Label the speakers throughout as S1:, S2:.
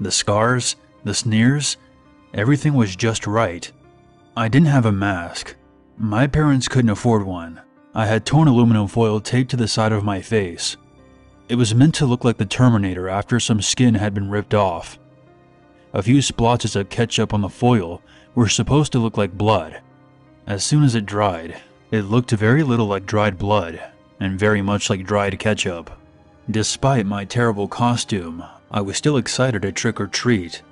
S1: The scars, the sneers, everything was just right. I didn't have a mask. My parents couldn't afford one. I had torn aluminum foil taped to the side of my face. It was meant to look like the Terminator after some skin had been ripped off. A few splotches of ketchup on the foil were supposed to look like blood. As soon as it dried, it looked very little like dried blood, and very much like dried ketchup. Despite my terrible costume, I was still excited to trick or treat.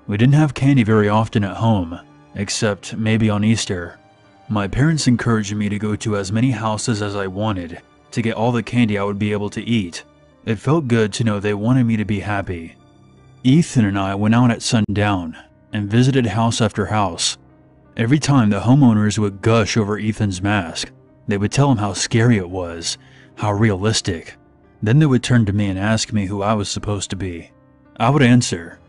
S1: We didn't have candy very often at home, except maybe on Easter. My parents encouraged me to go to as many houses as I wanted to get all the candy I would be able to eat. It felt good to know they wanted me to be happy. Ethan and I went out at sundown and visited house after house. Every time the homeowners would gush over Ethan's mask, they would tell him how scary it was, how realistic. Then they would turn to me and ask me who I was supposed to be. I would answer,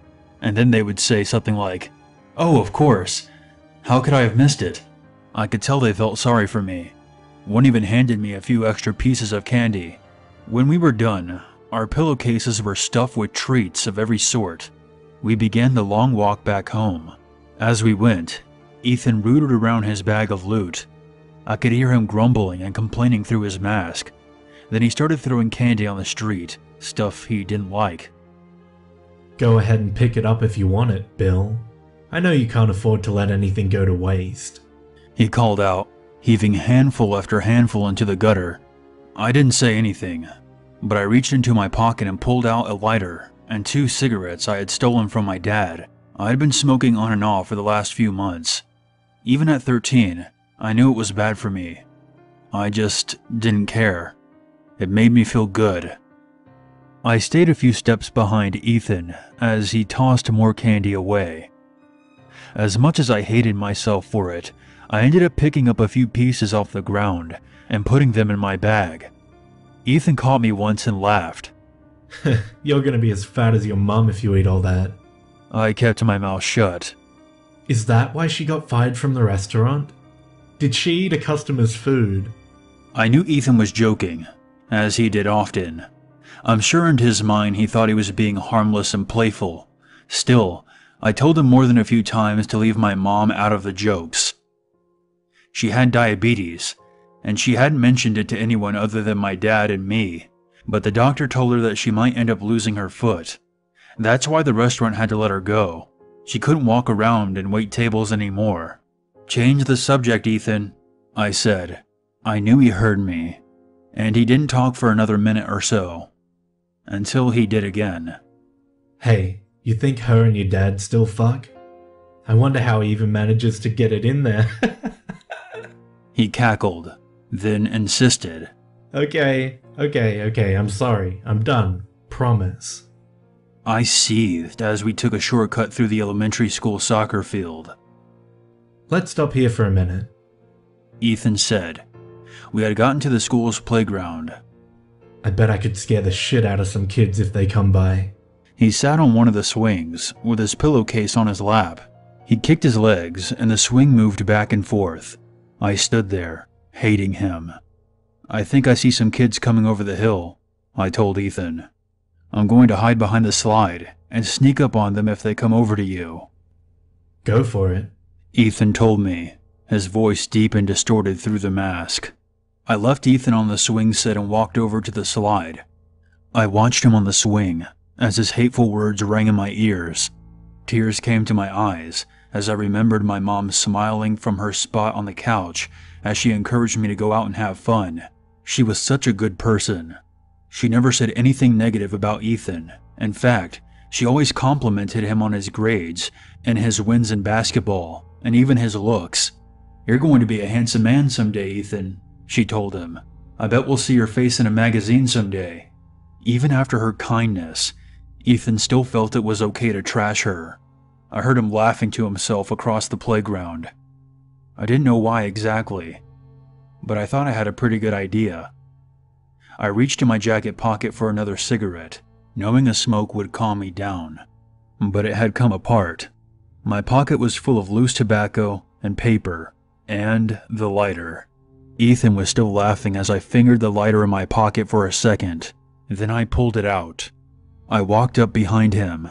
S1: and then they would say something like, "Oh, of course. How could I have missed it?" I could tell they felt sorry for me. One even handed me a few extra pieces of candy. When we were done, our pillowcases were stuffed with treats of every sort. We began the long walk back home. As we went, Ethan rooted around his bag of loot. I could hear him grumbling and complaining through his mask. Then he started throwing candy on the street, stuff he didn't like.
S2: Go ahead and pick it up if you want it, Bill. I know you can't afford to let anything go to waste.
S1: He called out, heaving handful after handful into the gutter. I didn't say anything, but I reached into my pocket and pulled out a lighter and 2 cigarettes I had stolen from my dad. I had been smoking on and off for the last few months. Even at 13, I knew it was bad for me. I just didn't care. It made me feel good. I stayed a few steps behind Ethan as he tossed more candy away. As much as I hated myself for it, I ended up picking up a few pieces off the ground and putting them in my bag. Ethan caught me once and laughed.
S2: You're gonna be as fat as your mum if you eat all that.
S1: I kept my mouth shut.
S2: Is that why she got fired from the restaurant? Did she eat a customer's food?
S1: I knew Ethan was joking, as he did often. I'm sure in his mind he thought he was being harmless and playful. Still, I told him more than a few times to leave my mom out of the jokes. She had diabetes, and she hadn't mentioned it to anyone other than my dad and me, but the doctor told her that she might end up losing her foot. That's why the restaurant had to let her go. She couldn't walk around and wait tables anymore. "Change the subject, Ethan," I said. I knew he heard me, and he didn't talk for another minute or so, until he did again.
S2: Hey, you think her and your dad still fuck? I wonder how he even manages to get it in there.
S1: He cackled, then insisted.
S2: Okay, I'm sorry. I'm done. Promise.
S1: I seethed as we took a shortcut through the elementary school soccer field.
S2: Let's stop here for a minute,
S1: Ethan said. We had gotten to the school's playground.
S2: I bet I could scare the shit out of some kids if they come by.
S1: He sat on one of the swings, with his pillowcase on his lap. He kicked his legs, and the swing moved back and forth. I stood there, hating him. "I think I see some kids coming over the hill," I told Ethan. "I'm going to hide behind the slide and sneak up on them if they come over to you."
S2: Go for it,
S1: Ethan told me, his voice deep and distorted through the mask. I left Ethan on the swing set and walked over to the slide. I watched him on the swing as his hateful words rang in my ears. Tears came to my eyes as I remembered my mom smiling from her spot on the couch as she encouraged me to go out and have fun. She was such a good person. She never said anything negative about Ethan. In fact, she always complimented him on his grades and his wins in basketball, and even his looks. "You're going to be a handsome man someday, Ethan," she told him. "I bet we'll see your face in a magazine someday." Even after her kindness, Ethan still felt it was okay to trash her. I heard him laughing to himself across the playground. I didn't know why exactly, but I thought I had a pretty good idea. I reached in my jacket pocket for another cigarette, knowing a smoke would calm me down. But it had come apart. My pocket was full of loose tobacco and paper, and the lighter. Ethan was still laughing as I fingered the lighter in my pocket for a second. Then I pulled it out. I walked up behind him.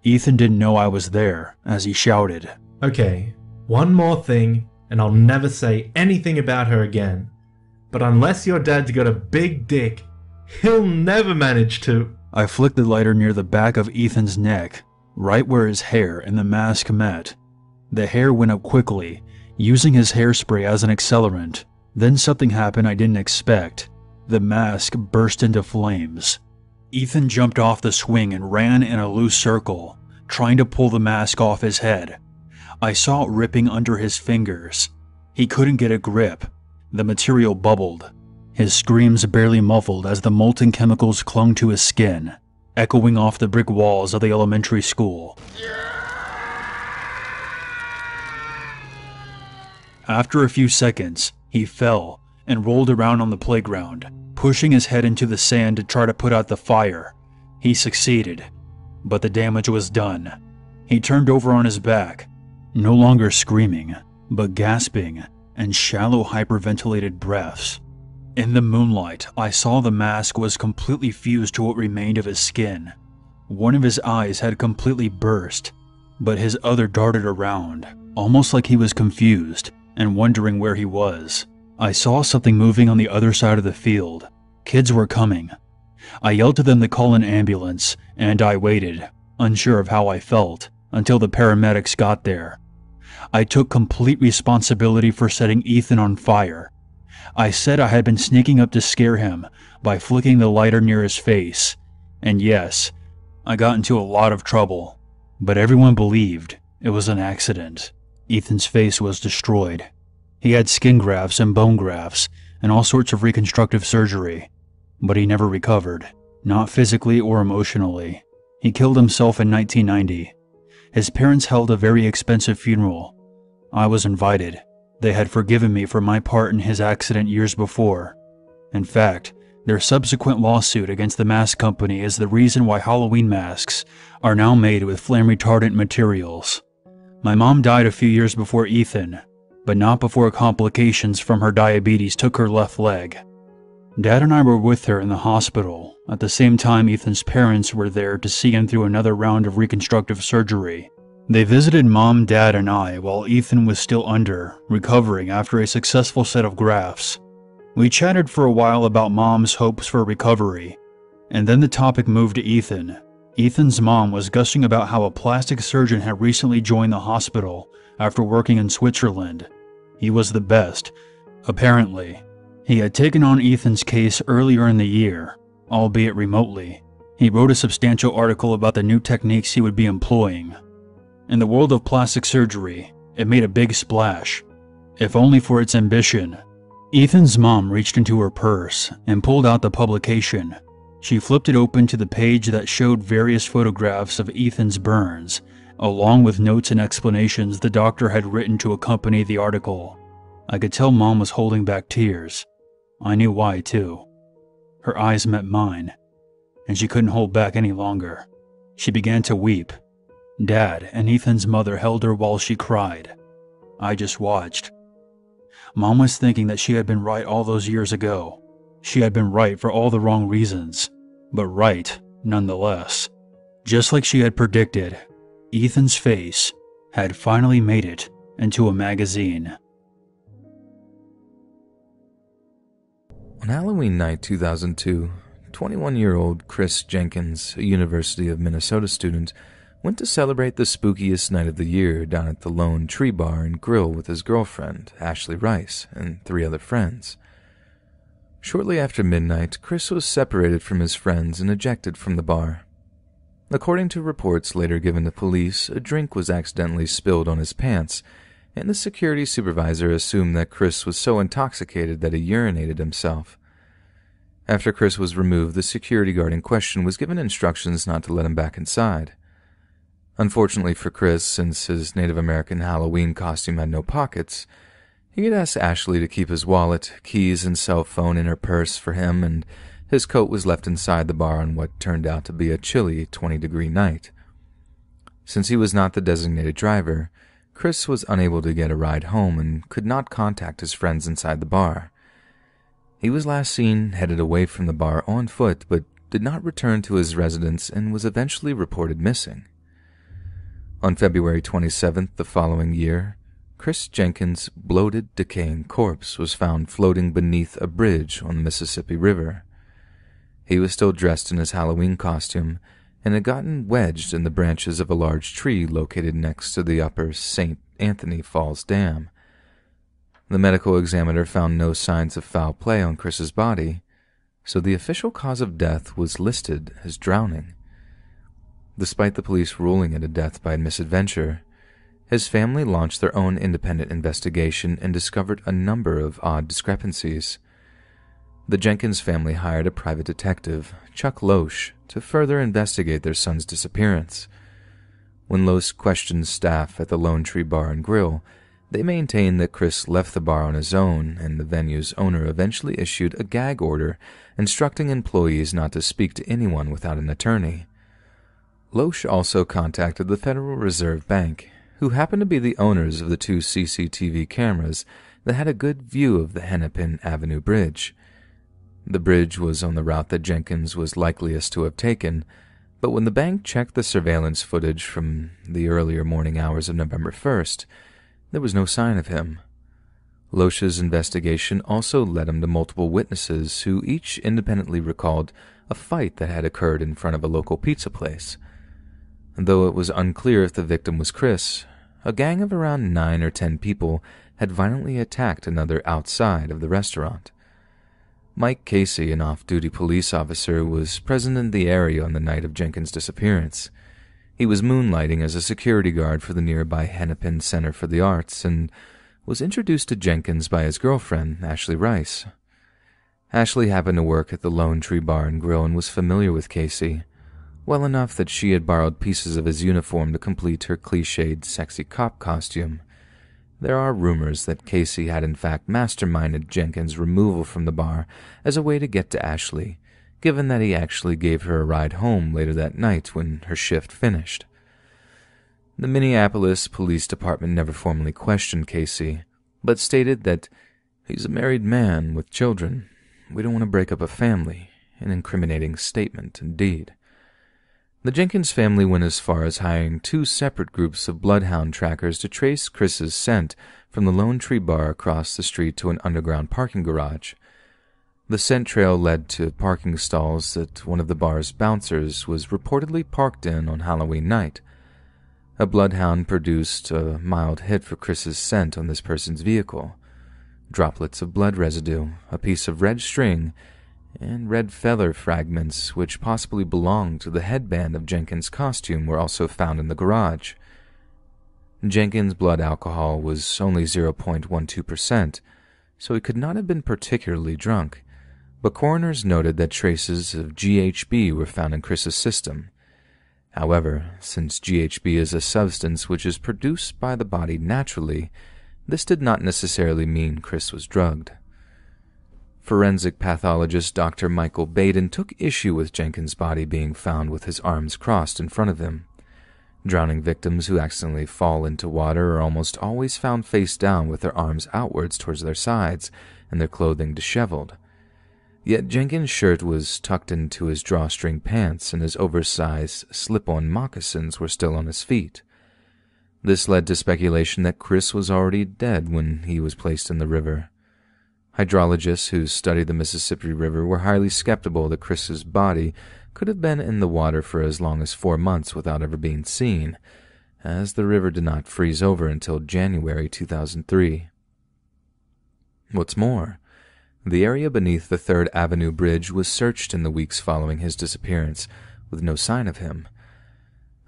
S1: Ethan didn't know I was there as he shouted,
S2: Okay, one more thing, and I'll never say anything about her again. But unless your dad's got a big dick, he'll never manage to.
S1: I flicked the lighter near the back of Ethan's neck, right where his hair and the mask met. The hair went up quickly, using his hairspray as an accelerant. Then something happened I didn't expect. The mask burst into flames. Ethan jumped off the swing and ran in a loose circle, trying to pull the mask off his head. I saw it ripping under his fingers. He couldn't get a grip. The material bubbled. His screams barely muffled as the molten chemicals clung to his skin, echoing off the brick walls of the elementary school. After a few seconds, he fell and rolled around on the playground, pushing his head into the sand to try to put out the fire. He succeeded, but the damage was done. He turned over on his back, no longer screaming, but gasping and shallow hyperventilated breaths. In the moonlight, I saw the mask was completely fused to what remained of his skin. One of his eyes had completely burst, but his other darted around, almost like he was confused and wondering where he was. I saw something moving on the other side of the field. Kids were coming. I yelled to them to call an ambulance, and I waited, unsure of how I felt, until the paramedics got there. I took complete responsibility for setting Ethan on fire. I said I had been sneaking up to scare him by flicking the lighter near his face. And yes, I got into a lot of trouble, but everyone believed it was an accident. Ethan's face was destroyed. He had skin grafts and bone grafts and all sorts of reconstructive surgery, but he never recovered, not physically or emotionally. He killed himself in 1990. His parents held a very expensive funeral. I was invited. They had forgiven me for my part in his accident years before. In fact, their subsequent lawsuit against the mask company is the reason why Halloween masks are now made with flame-retardant materials. My mom died a few years before Ethan, but not before complications from her diabetes took her left leg. Dad and I were with her in the hospital. At the same time, Ethan's parents were there to see him through another round of reconstructive surgery. They visited Mom, Dad, and I while Ethan was still recovering after a successful set of grafts. We chatted for a while about Mom's hopes for recovery, and then the topic moved to Ethan. Ethan's mom was gushing about how a plastic surgeon had recently joined the hospital after working in Switzerland. He was the best, apparently. He had taken on Ethan's case earlier in the year, albeit remotely. He wrote a substantial article about the new techniques he would be employing. In the world of plastic surgery, it made a big splash, if only for its ambition. Ethan's mom reached into her purse and pulled out the publication. She flipped it open to the page that showed various photographs of Ethan's burns, along with notes and explanations the doctor had written to accompany the article. I could tell Mom was holding back tears. I knew why, too. Her eyes met mine, and she couldn't hold back any longer. She began to weep. Dad and Ethan's mother held her while she cried. I just watched. Mom was thinking that she had been right all those years ago. She had been right for all the wrong reasons, but right nonetheless. Just like she had predicted, Ethan's face had finally made it into a magazine.
S3: On Halloween night 2002, 21-year-old Chris Jenkins, a University of Minnesota student, went to celebrate the spookiest night of the year down at the Lone Tree Bar and Grill with his girlfriend, Ashley Rice, and 3 other friends. Shortly after midnight, Chris was separated from his friends and ejected from the bar. According to reports later given to police, a drink was accidentally spilled on his pants, and the security supervisor assumed that Chris was so intoxicated that he urinated himself. After Chris was removed, the security guard in question was given instructions not to let him back inside. Unfortunately for Chris, since his Native American Halloween costume had no pockets, he had asked Ashley to keep his wallet, keys, and cell phone in her purse for him, and his coat was left inside the bar on what turned out to be a chilly 20-degree night. Since he was not the designated driver, Chris was unable to get a ride home and could not contact his friends inside the bar. He was last seen headed away from the bar on foot, but did not return to his residence and was eventually reported missing. On February 27th the following year, Chris Jenkins' bloated, decaying corpse was found floating beneath a bridge on the Mississippi River. He was still dressed in his Halloween costume and had gotten wedged in the branches of a large tree located next to the upper St. Anthony Falls Dam. The medical examiner found no signs of foul play on Chris's body, so the official cause of death was listed as drowning. Despite the police ruling it a death by misadventure, his family launched their own independent investigation and discovered a number of odd discrepancies. The Jenkins family hired a private detective, Chuck Loesch, to further investigate their son's disappearance. When Loesch questioned staff at the Lone Tree Bar and Grill, they maintained that Chris left the bar on his own, and the venue's owner eventually issued a gag order instructing employees not to speak to anyone without an attorney. Loesch also contacted the Federal Reserve Bank, who happened to be the owners of the 2 CCTV cameras that had a good view of the Hennepin Avenue Bridge. The bridge was on the route that Jenkins was likeliest to have taken, but when the bank checked the surveillance footage from the earlier morning hours of November 1st, there was no sign of him. Loesch's investigation also led him to multiple witnesses who each independently recalled a fight that had occurred in front of a local pizza place. Though it was unclear if the victim was Chris, a gang of around 9 or 10 people had violently attacked another outside of the restaurant. Mike Casey, an off-duty police officer, was present in the area on the night of Jenkins' disappearance. He was moonlighting as a security guard for the nearby Hennepin Center for the Arts and was introduced to Jenkins by his girlfriend, Ashley Rice. Ashley happened to work at the Lone Tree Bar and Grill and was familiar with Casey, well enough that she had borrowed pieces of his uniform to complete her cliched sexy cop costume. There are rumors that Casey had in fact masterminded Jenkins' removal from the bar as a way to get to Ashley, given that he actually gave her a ride home later that night when her shift finished. The Minneapolis Police Department never formally questioned Casey, but stated that he's a married man with children. We don't want to break up a family. An incriminating statement indeed. The Jenkins family went as far as hiring 2 separate groups of bloodhound trackers to trace Chris's scent from the Lone Tree Bar across the street to an underground parking garage. The scent trail led to parking stalls that one of the bar's bouncers was reportedly parked in on Halloween night. A bloodhound produced a mild hit for Chris's scent on this person's vehicle. Droplets of blood residue, a piece of red string, and red feather fragments which possibly belonged to the headband of Jenkins' costume were also found in the garage. Jenkins' blood alcohol was only 0.12%, so he could not have been particularly drunk, but coroners noted that traces of GHB were found in Chris's system. However, since GHB is a substance which is produced by the body naturally, this did not necessarily mean Chris was drugged. Forensic pathologist Dr. Michael Baden took issue with Jenkins' body being found with his arms crossed in front of him. Drowning victims who accidentally fall into water are almost always found face down with their arms outwards towards their sides and their clothing disheveled. Yet Jenkins' shirt was tucked into his drawstring pants and his oversized slip-on moccasins were still on his feet. This led to speculation that Chris was already dead when he was placed in the river. Hydrologists who studied the Mississippi River were highly skeptical that Chris's body could have been in the water for as long as 4 months without ever being seen, as the river did not freeze over until January 2003. What's more, the area beneath the 3rd Avenue Bridge was searched in the weeks following his disappearance, with no sign of him.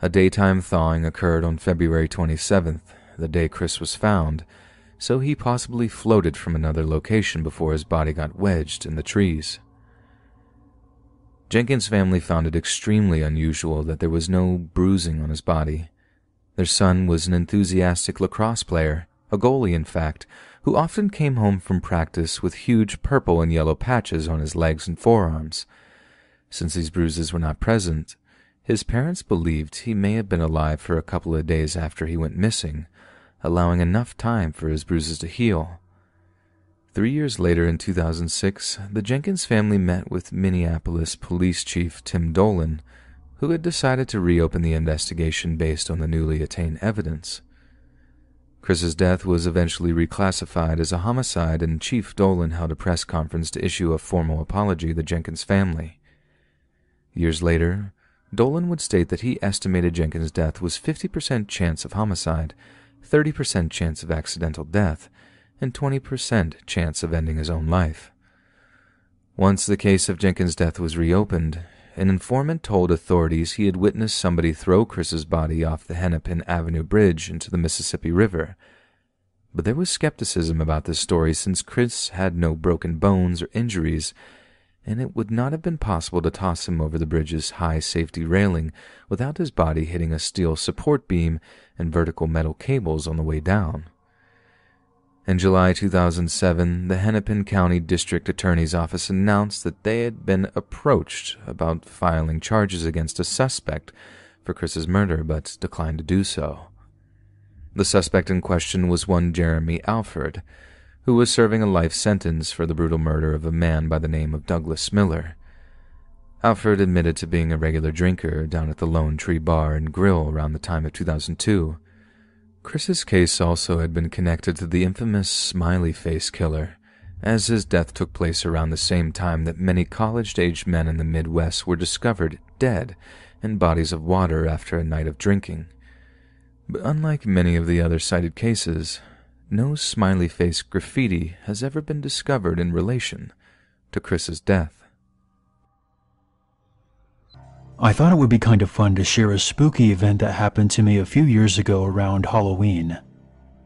S3: A daytime thawing occurred on February 27th, the day Chris was found, so he possibly floated from another location before his body got wedged in the trees. Jenkins' family found it extremely unusual that there was no bruising on his body. Their son was an enthusiastic lacrosse player, a goalie in fact, who often came home from practice with huge purple and yellow patches on his legs and forearms. Since these bruises were not present, his parents believed he may have been alive for a couple of days after he went missing, allowing enough time for his bruises to heal. 3 years later, in 2006, the Jenkins family met with Minneapolis Police Chief Tim Dolan, who had decided to reopen the investigation based on the newly attained evidence. Chris's death was eventually reclassified as a homicide, and Chief Dolan held a press conference to issue a formal apology to the Jenkins family. Years later, Dolan would state that he estimated Jenkins' death was 50% chance of homicide, 30% chance of accidental death, and 20% chance of ending his own life. Once the case of Jenkins' death was reopened, an informant told authorities he had witnessed somebody throw Chris's body off the Hennepin Avenue Bridge into the Mississippi River. But there was skepticism about this story since Chris had no broken bones or injuries, and it would not have been possible to toss him over the bridge's high safety railing without his body hitting a steel support beam and vertical metal cables on the way down. In July 2007, the Hennepin County District Attorney's Office announced that they had been approached about filing charges against a suspect for Chris's murder, but declined to do so. The suspect in question was one Jeremy Alford, who was serving a life sentence for the brutal murder of a man by the name of Douglas Miller. Alford admitted to being a regular drinker down at the Lone Tree Bar and Grill around the time of 2002. Chris's case also had been connected to the infamous Smiley Face Killer, as his death took place around the same time that many college-aged men in the Midwest were discovered dead in bodies of water after a night of drinking. But unlike many of the other cited cases, no smiley face graffiti has ever been discovered in relation to Chris's death.
S1: I thought it would be kind of fun to share a spooky event that happened to me a few years ago around Halloween.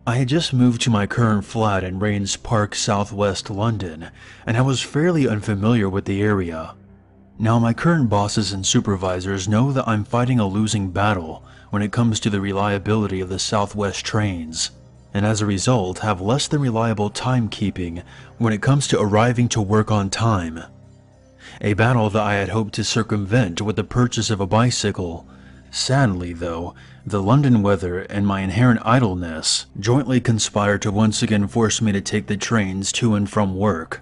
S1: I had just moved to my current flat in Rains Park, southwest London, and I was fairly unfamiliar with the area. Now my current bosses and supervisors know that I'm fighting a losing battle when it comes to the reliability of the Southwest trains, and as a result have less than reliable timekeeping when it comes to arriving to work on time. A battle that I had hoped to circumvent with the purchase of a bicycle. Sadly, though, the London weather and my inherent idleness jointly conspired to once again force me to take the trains to and from work.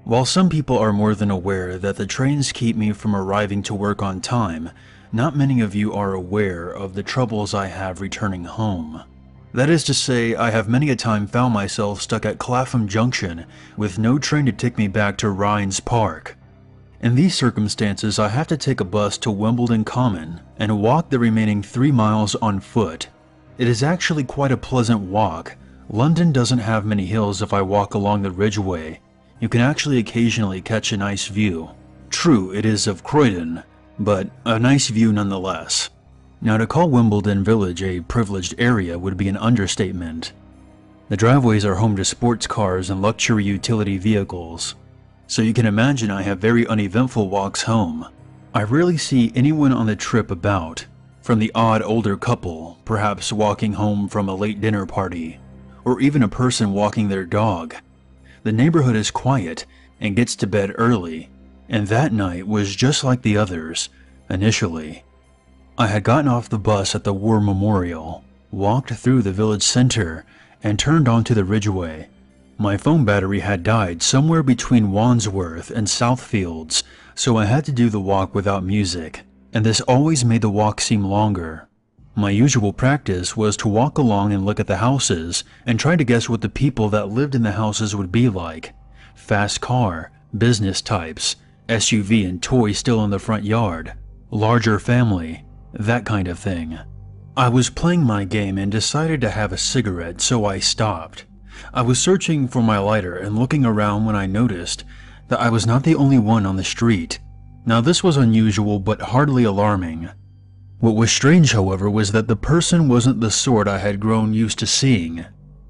S1: While some people are more than aware that the trains keep me from arriving to work on time, not many of you are aware of the troubles I have returning home. That is to say, I have many a time found myself stuck at Clapham Junction with no train to take me back to Rains Park. In these circumstances, I have to take a bus to Wimbledon Common and walk the remaining 3 miles on foot. It is actually quite a pleasant walk. London doesn't have many hills if I walk along the Ridgeway. You can actually occasionally catch a nice view. True, it is of Croydon, but a nice view nonetheless. Now, to call Wimbledon Village a privileged area would be an understatement. The driveways are home to sports cars and luxury utility vehicles, so you can imagine I have very uneventful walks home. I rarely see anyone on the trip about, from the odd older couple, perhaps walking home from a late dinner party, or even a person walking their dog. The neighborhood is quiet and gets to bed early, and that night was just like the others, initially. I had gotten off the bus at the War Memorial, walked through the village center, and turned onto the Ridgeway. My phone battery had died somewhere between Wandsworth and Southfields, so I had to do the walk without music, and this always made the walk seem longer. My usual practice was to walk along and look at the houses and try to guess what the people that lived in the houses would be like. Fast car, business types, SUV and toy still in the front yard, larger family, that kind of thing. I was playing my game and decided to have a cigarette, so I stopped. I was searching for my lighter and looking around when I noticed that I was not the only one on the street. Now this was unusual but hardly alarming. What was strange, however, was that the person wasn't the sort I had grown used to seeing.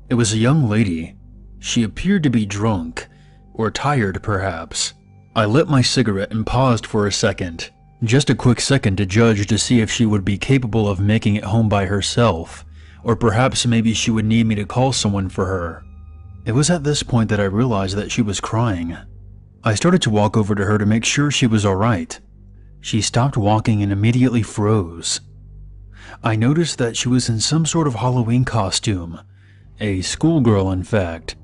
S1: It was a young lady. She appeared to be drunk, or tired perhaps. I lit my cigarette and paused for a second. Just a quick second to judge to see if she would be capable of making it home by herself, or perhaps maybe she would need me to call someone for her. It was at this point that I realized that she was crying. I started to walk over to her to make sure she was alright. She stopped walking and immediately froze. I noticed that she was in some sort of Halloween costume, a schoolgirl in fact.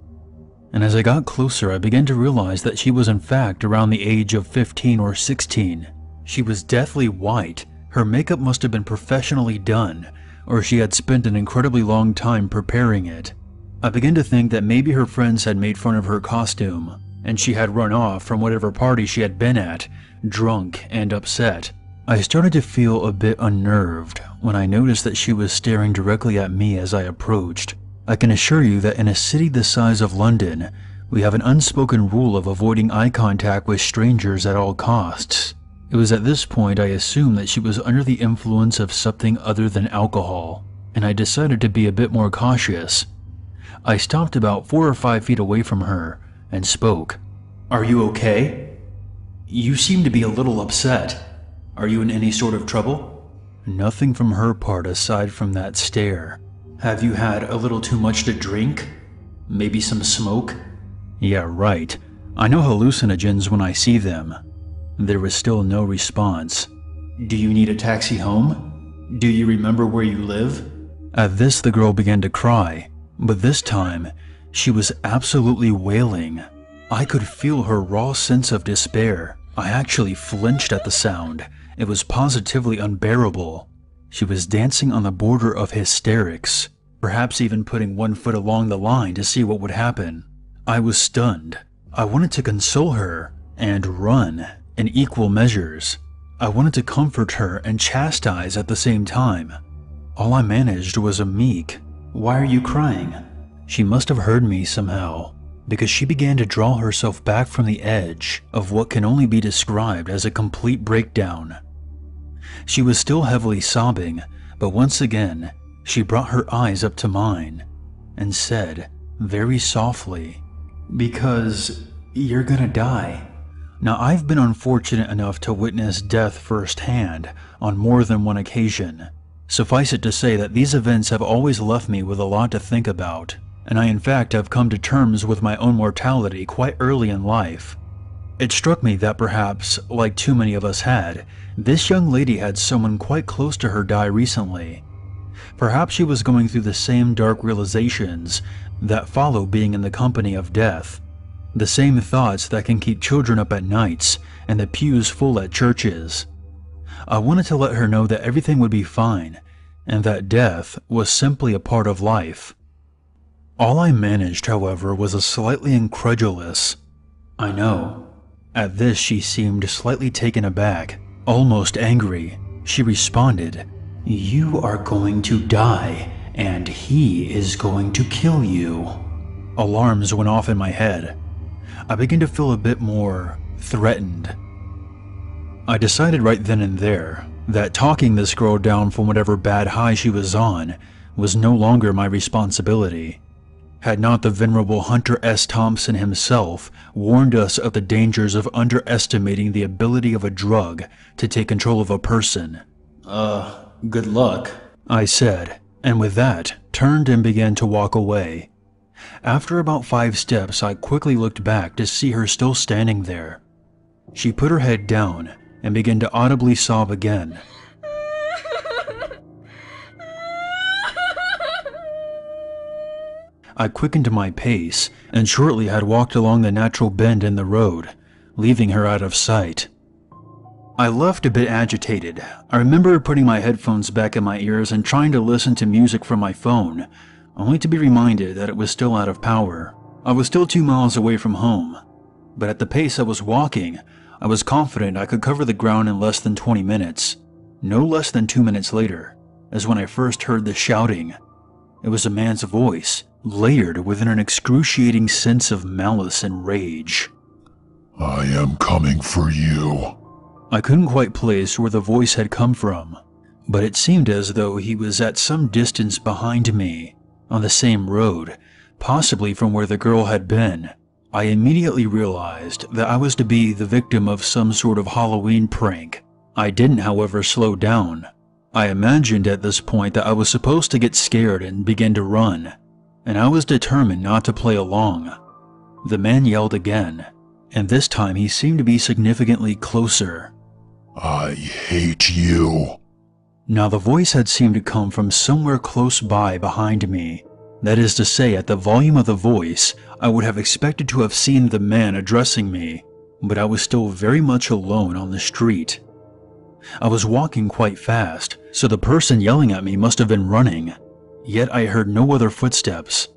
S1: And as I got closer, I began to realize that she was in fact around the age of 15 or 16. She was deathly white, Her makeup must have been professionally done, or she had spent an incredibly long time preparing it. I began to think that maybe her friends had made fun of her costume, and she had run off from whatever party she had been at, drunk and upset. I started to feel a bit unnerved when I noticed that she was staring directly at me as I approached. I can assure you that in a city the size of London, we have an unspoken rule of avoiding eye contact with strangers at all costs. It was at this point I assumed that she was under the influence of something other than alcohol, and I decided to be a bit more cautious. I stopped about 4 or 5 feet away from her and spoke. "Are you okay? You seem to be a little upset. Are you in any sort of trouble?" Nothing from her part aside from that stare. "Have you had a little too much to drink? Maybe some smoke?" Yeah, right. I know hallucinogens when I see them. There was still no response. "Do you need a taxi home? Do you remember where you live?" At this, the girl began to cry, but this time, she was absolutely wailing. I could feel her raw sense of despair. I actually flinched at the sound. It was positively unbearable. She was dancing on the border of hysterics, perhaps even putting one foot along the line to see what would happen. I was stunned. I wanted to console her and run in equal measures. I wanted to comfort her and chastise at the same time. All I managed was a meek, "Why are you crying?" She must have heard me somehow, because she began to draw herself back from the edge of what can only be described as a complete breakdown. She was still heavily sobbing, but once again, she brought her eyes up to mine and said, very softly, "Because you're gonna die." Now, I've been unfortunate enough to witness death firsthand on more than one occasion. Suffice it to say that these events have always left me with a lot to think about, and I in fact have come to terms with my own mortality quite early in life. It struck me that perhaps, like too many of us had, this young lady had someone quite close to her die recently. Perhaps she was going through the same dark realizations that follow being in the company of death. The same thoughts that can keep children up at nights and the pews full at churches. I wanted to let her know that everything would be fine, and that death was simply a part of life. All I managed, however, was a slightly incredulous, "I know." At this, she seemed slightly taken aback, almost angry. She responded, "You are going to die, and he is going to kill you." Alarms went off in my head. I began to feel a bit more threatened. I decided right then and there that talking this girl down from whatever bad high she was on was no longer my responsibility. Had not the venerable Hunter S. Thompson himself warned us of the dangers of underestimating the ability of a drug to take control of a person? Good luck," I said, and with that, turned and began to walk away. After about 5 steps, I quickly looked back to see her still standing there. She put her head down and began to audibly sob again. I quickened my pace and shortly had walked along the natural bend in the road, leaving her out of sight. I left a bit agitated. I remember putting my headphones back in my ears and trying to listen to music from my phone, only to be reminded that it was still out of power. I was still 2 miles away from home, but at the pace I was walking, I was confident I could cover the ground in less than 20 minutes. No less than 2 minutes later, as when I first heard the shouting. It was a man's voice, layered with an excruciating sense of malice and rage.
S4: "I am coming for you."
S1: I couldn't quite place where the voice had come from, but it seemed as though he was at some distance behind me, on the same road, possibly from where the girl had been. I immediately realized that I was to be the victim of some sort of Halloween prank. I didn't, however, slow down. I imagined at this point that I was supposed to get scared and begin to run, and I was determined not to play along. The man yelled again, and this time he seemed to be significantly closer.
S4: "I hate you."
S1: Now the voice had seemed to come from somewhere close by behind me. That is to say, at the volume of the voice, I would have expected to have seen the man addressing me, but I was still very much alone on the street. I was walking quite fast, so the person yelling at me must have been running. Yet I heard no other footsteps.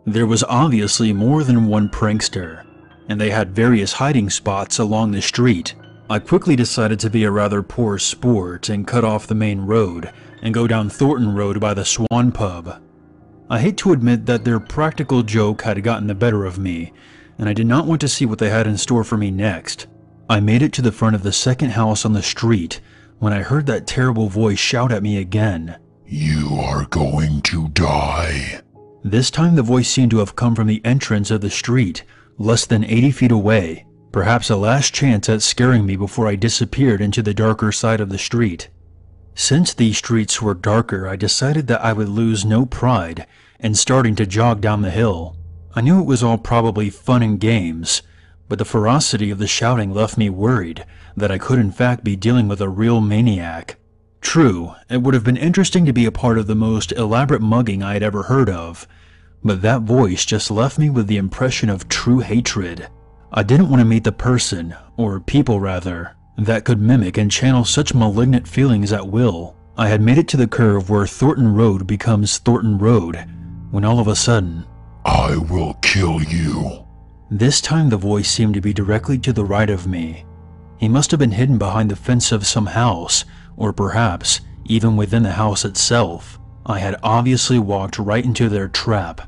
S1: There was obviously more than one prankster, and they had various hiding spots along the street. I quickly decided to be a rather poor sport and cut off the main road and go down Thornton Road by the Swan Pub. I hate to admit that their practical joke had gotten the better of me, and I did not want to see what they had in store for me next. I made it to the front of the second house on the street when I heard that terrible voice shout at me again.
S4: You are going to die.
S1: This time the voice seemed to have come from the entrance of the street, less than 80 feet away, perhaps a last chance at scaring me before I disappeared into the darker side of the street. Since these streets were darker, I decided that I would lose no pride in starting to jog down the hill. I knew it was all probably fun and games, but the ferocity of the shouting left me worried that I could in fact be dealing with a real maniac. True, it would have been interesting to be a part of the most elaborate mugging I had ever heard of, but that voice just left me with the impression of true hatred. I didn't want to meet the person, or people rather, that could mimic and channel such malignant feelings at will. I had made it to the curve where Thornton Road becomes Thornton Road, when all of a sudden,
S4: I will kill you.
S1: This time the voice seemed to be directly to the right of me. He must have been hidden behind the fence of some house, or perhaps even within the house itself. I had obviously walked right into their trap.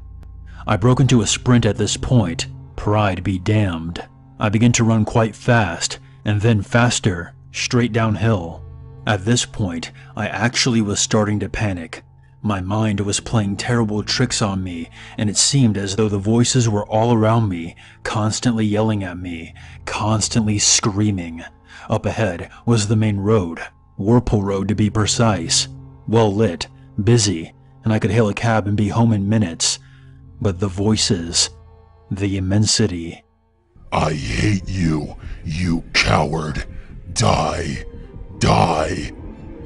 S1: I broke into a sprint at this point. Pride be damned. I began to run quite fast, and then faster, straight downhill. At this point, I actually was starting to panic. My mind was playing terrible tricks on me, and it seemed as though the voices were all around me, constantly yelling at me, constantly screaming. Up ahead was the main road, Whirlpool Road to be precise. Well lit, busy, and I could hail a cab and be home in minutes. But the voices, the immensity.
S4: I hate you, you coward. Die, die,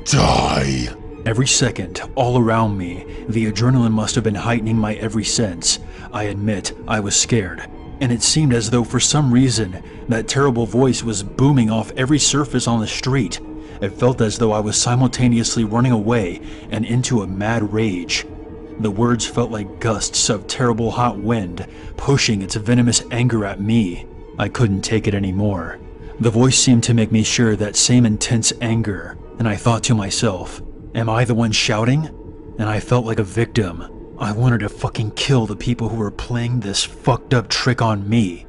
S4: die.
S1: Every second, all around me, the adrenaline must have been heightening my every sense. I admit, I was scared, and it seemed as though for some reason, that terrible voice was booming off every surface on the street. It felt as though I was simultaneously running away and into a mad rage. The words felt like gusts of terrible hot wind, pushing its venomous anger at me. I couldn't take it anymore. The voice seemed to make me share that same intense anger, and I thought to myself, am I the one shouting? And I felt like a victim. I wanted to fucking kill the people who were playing this fucked up trick on me.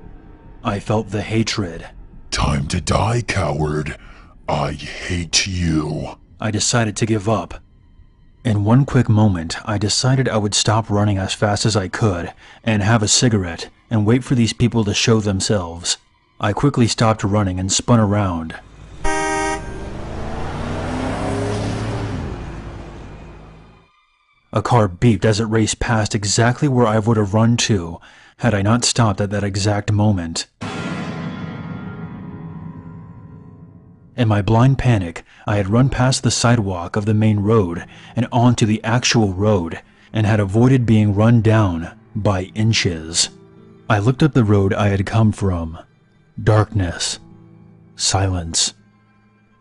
S1: I felt the hatred.
S4: Time to die, coward. I hate you.
S1: I decided to give up. In one quick moment, I decided I would stop running as fast as I could and have a cigarette and wait for these people to show themselves. I quickly stopped running and spun around. A car beeped as it raced past exactly where I would have run to had I not stopped at that exact moment. In my blind panic, I had run past the sidewalk of the main road and onto the actual road and had avoided being run down by inches. I looked up the road I had come from. Darkness. Silence.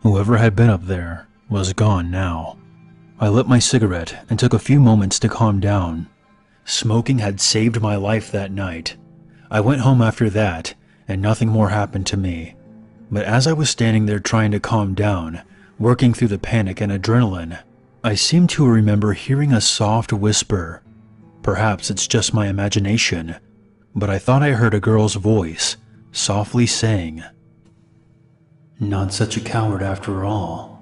S1: Whoever had been up there was gone now. I lit my cigarette and took a few moments to calm down. Smoking had saved my life that night. I went home after that, and nothing more happened to me. But as I was standing there trying to calm down, working through the panic and adrenaline, I seemed to remember hearing a soft whisper. Perhaps it's just my imagination, but I thought I heard a girl's voice, softly saying, "Not such a coward after all."